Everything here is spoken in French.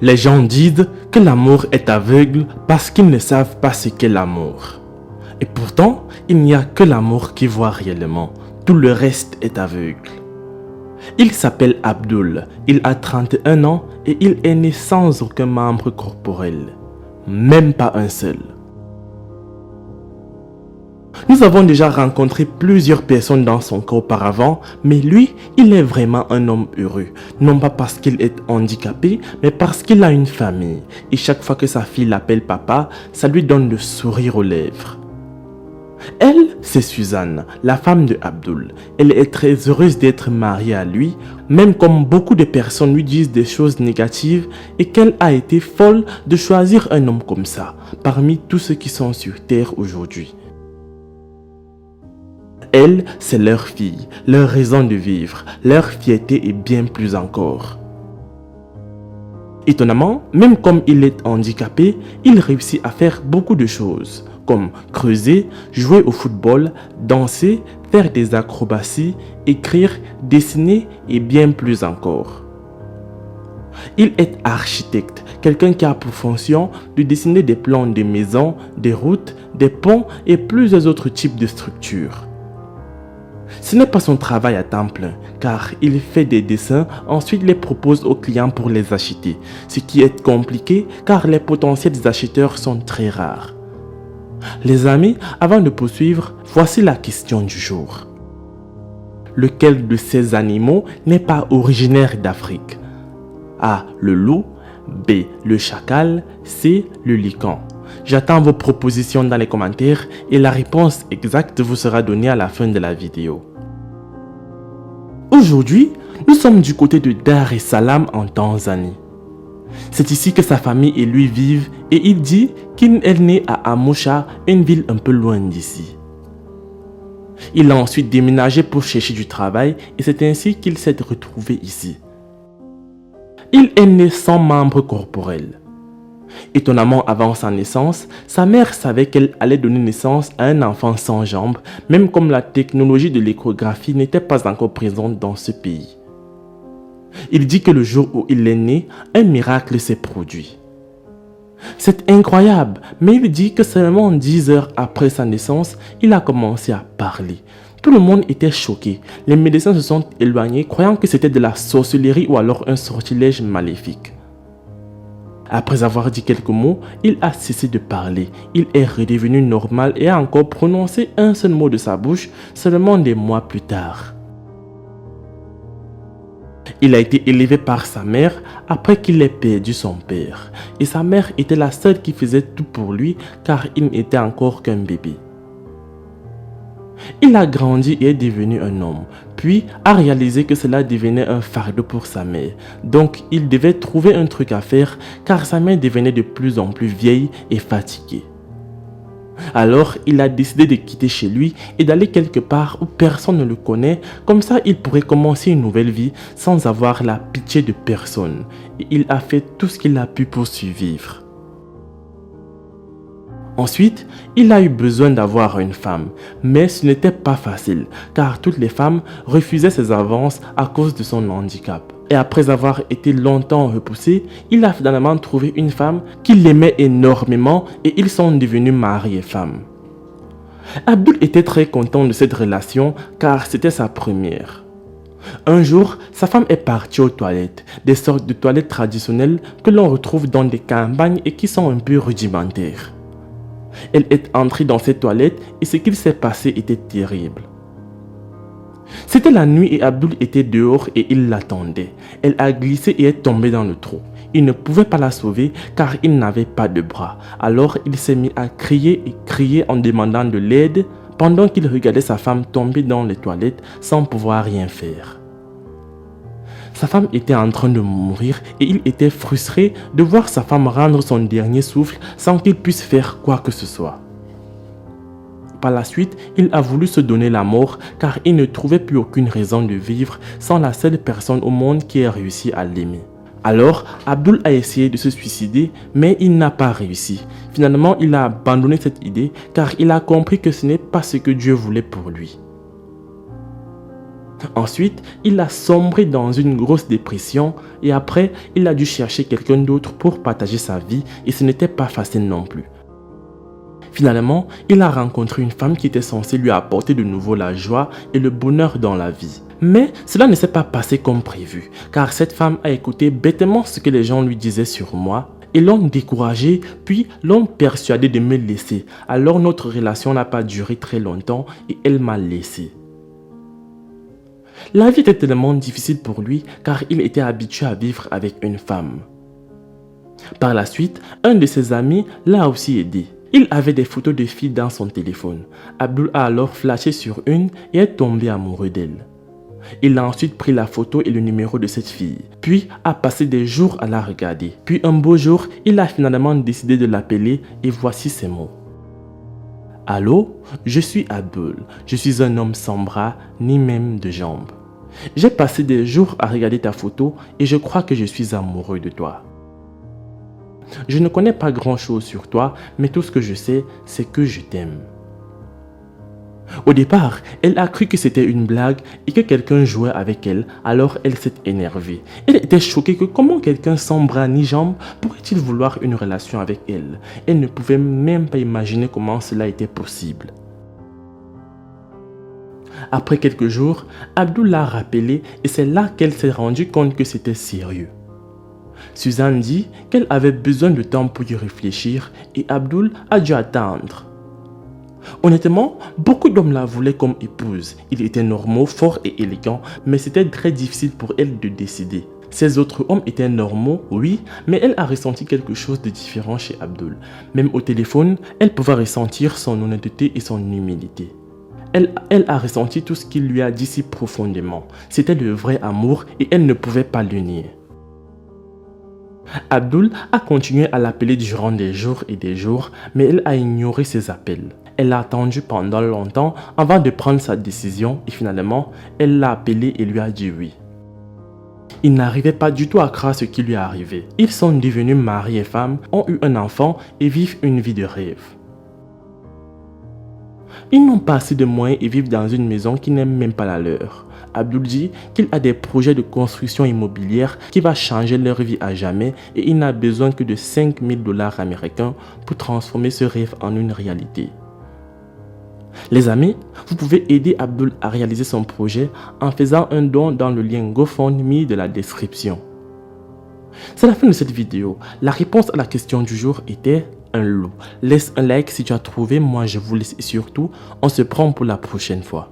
Les gens disent que l'amour est aveugle parce qu'ils ne savent pas ce qu'est l'amour. Et pourtant, il n'y a que l'amour qui voit réellement. Tout le reste est aveugle. Il s'appelle Abdul, il a 31 ans et il est né sans aucun membre corporel. Même pas un seul. Nous avons déjà rencontré plusieurs personnes dans son cas auparavant, mais lui, il est vraiment un homme heureux. Non pas parce qu'il est handicapé, mais parce qu'il a une famille. Et chaque fois que sa fille l'appelle papa, ça lui donne le sourire aux lèvres. Elle, c'est Suzanne, la femme de Abdul. Elle est très heureuse d'être mariée à lui, même comme beaucoup de personnes lui disent des choses négatives et qu'elle a été folle de choisir un homme comme ça, parmi tous ceux qui sont sur terre aujourd'hui. Elle, c'est leur fille, leur raison de vivre, leur fierté et bien plus encore. Étonnamment, même comme il est handicapé, il réussit à faire beaucoup de choses, comme creuser, jouer au football, danser, faire des acrobaties, écrire, dessiner et bien plus encore. Il est architecte, quelqu'un qui a pour fonction de dessiner des plans de maisons, des routes, des ponts et plusieurs autres types de structures. Ce n'est pas son travail à temps plein, car il fait des dessins, ensuite les propose aux clients pour les acheter, ce qui est compliqué car les potentiels acheteurs sont très rares. Les amis, avant de poursuivre, voici la question du jour. Lequel de ces animaux n'est pas originaire d'Afrique? A. Le loup. B. Le chacal. C. Le lican. J'attends vos propositions dans les commentaires et la réponse exacte vous sera donnée à la fin de la vidéo. Aujourd'hui, nous sommes du côté de Dar es Salaam en Tanzanie. C'est ici que sa famille et lui vivent et il dit qu'il est né à Amusha, une ville un peu loin d'ici. Il a ensuite déménagé pour chercher du travail et c'est ainsi qu'il s'est retrouvé ici. Il est né sans membre corporel. Étonnamment, avant sa naissance, sa mère savait qu'elle allait donner naissance à un enfant sans jambes, même comme la technologie de l'échographie n'était pas encore présente dans ce pays. Il dit que le jour où il est né, un miracle s'est produit. C'est incroyable, mais il dit que seulement 10 heures après sa naissance, il a commencé à parler. Tout le monde était choqué. Les médecins se sont éloignés, croyant que c'était de la sorcellerie ou alors un sortilège maléfique. Après avoir dit quelques mots, il a cessé de parler. Il est redevenu normal et a encore prononcé un seul mot de sa bouche seulement des mois plus tard. Il a été élevé par sa mère après qu'il ait perdu son père. Et sa mère était la seule qui faisait tout pour lui car il n'était encore qu'un bébé. Il a grandi et est devenu un homme, puis a réalisé que cela devenait un fardeau pour sa mère. Donc il devait trouver un truc à faire car sa mère devenait de plus en plus vieille et fatiguée. Alors il a décidé de quitter chez lui et d'aller quelque part où personne ne le connaît, comme ça il pourrait commencer une nouvelle vie sans avoir la pitié de personne. Et il a fait tout ce qu'il a pu pour survivre. Ensuite, il a eu besoin d'avoir une femme, mais ce n'était pas facile, car toutes les femmes refusaient ses avances à cause de son handicap. Et après avoir été longtemps repoussé, il a finalement trouvé une femme qui l'aimait énormément et ils sont devenus mari et femme. Abdul était très content de cette relation car c'était sa première. Un jour, sa femme est partie aux toilettes, des sortes de toilettes traditionnelles que l'on retrouve dans des campagnes et qui sont un peu rudimentaires. Elle est entrée dans cette toilette et ce qu'il s'est passé était terrible. C'était la nuit et Abdul était dehors et il l'attendait. Elle a glissé et est tombée dans le trou. Il ne pouvait pas la sauver car il n'avait pas de bras. Alors il s'est mis à crier et crier en demandant de l'aide pendant qu'il regardait sa femme tomber dans les toilettes sans pouvoir rien faire. Sa femme était en train de mourir et il était frustré de voir sa femme rendre son dernier souffle sans qu'il puisse faire quoi que ce soit. Par la suite, il a voulu se donner la mort car il ne trouvait plus aucune raison de vivre sans la seule personne au monde qui ait réussi à l'aimer. Alors, Abdul a essayé de se suicider, mais il n'a pas réussi. Finalement, il a abandonné cette idée car il a compris que ce n'est pas ce que Dieu voulait pour lui. Ensuite, il a sombré dans une grosse dépression et après, il a dû chercher quelqu'un d'autre pour partager sa vie et ce n'était pas facile non plus. Finalement, il a rencontré une femme qui était censée lui apporter de nouveau la joie et le bonheur dans la vie. Mais cela ne s'est pas passé comme prévu, car cette femme a écouté bêtement ce que les gens lui disaient sur moi et l'ont découragé, puis l'ont persuadé de me laisser. Alors notre relation n'a pas duré très longtemps et elle m'a laissé. La vie était tellement difficile pour lui car il était habitué à vivre avec une femme. Par la suite, un de ses amis l'a aussi aidé. Il avait des photos de filles dans son téléphone. Abdul a alors flashé sur une et est tombé amoureux d'elle. Il a ensuite pris la photo et le numéro de cette fille, puis a passé des jours à la regarder. Puis un beau jour, il a finalement décidé de l'appeler et voici ses mots. Allô, je suis Abdul. Je suis un homme sans bras, ni même de jambes. J'ai passé des jours à regarder ta photo et je crois que je suis amoureux de toi. Je ne connais pas grand-chose sur toi, mais tout ce que je sais, c'est que je t'aime. Au départ, elle a cru que c'était une blague et que quelqu'un jouait avec elle, alors elle s'est énervée. Elle était choquée que comment quelqu'un sans bras ni jambes pourrait-il vouloir une relation avec elle. Elle ne pouvait même pas imaginer comment cela était possible. Après quelques jours, Abdul l'a rappelé et c'est là qu'elle s'est rendue compte que c'était sérieux. Suzanne dit qu'elle avait besoin de temps pour y réfléchir et Abdul a dû attendre. Honnêtement, beaucoup d'hommes la voulaient comme épouse. Il était normaux, fort et élégant, mais c'était très difficile pour elle de décider. Ces autres hommes étaient normaux, oui, mais elle a ressenti quelque chose de différent chez Abdul. Même au téléphone, elle pouvait ressentir son honnêteté et son humilité. Elle a ressenti tout ce qu'il lui a dit si profondément. C'était le vrai amour et elle ne pouvait pas le nier. Abdul a continué à l'appeler durant des jours et des jours, mais elle a ignoré ses appels. Elle a attendu pendant longtemps avant de prendre sa décision et finalement, elle l'a appelé et lui a dit oui. Il n'arrivait pas du tout à croire ce qui lui est arrivé. Ils sont devenus mari et femme, ont eu un enfant et vivent une vie de rêve. Ils n'ont pas assez de moyens et vivent dans une maison qui n'est même pas la leur. Abdul dit qu'il a des projets de construction immobilière qui va changer leur vie à jamais et il n'a besoin que de 5 000 $ américains pour transformer ce rêve en une réalité. Les amis, vous pouvez aider Abdul à réaliser son projet en faisant un don dans le lien GoFundMe de la description. C'est la fin de cette vidéo. La réponse à la question du jour était un loup. Laisse un like si tu as trouvé, moi je vous laisse et surtout, on se prend pour la prochaine fois.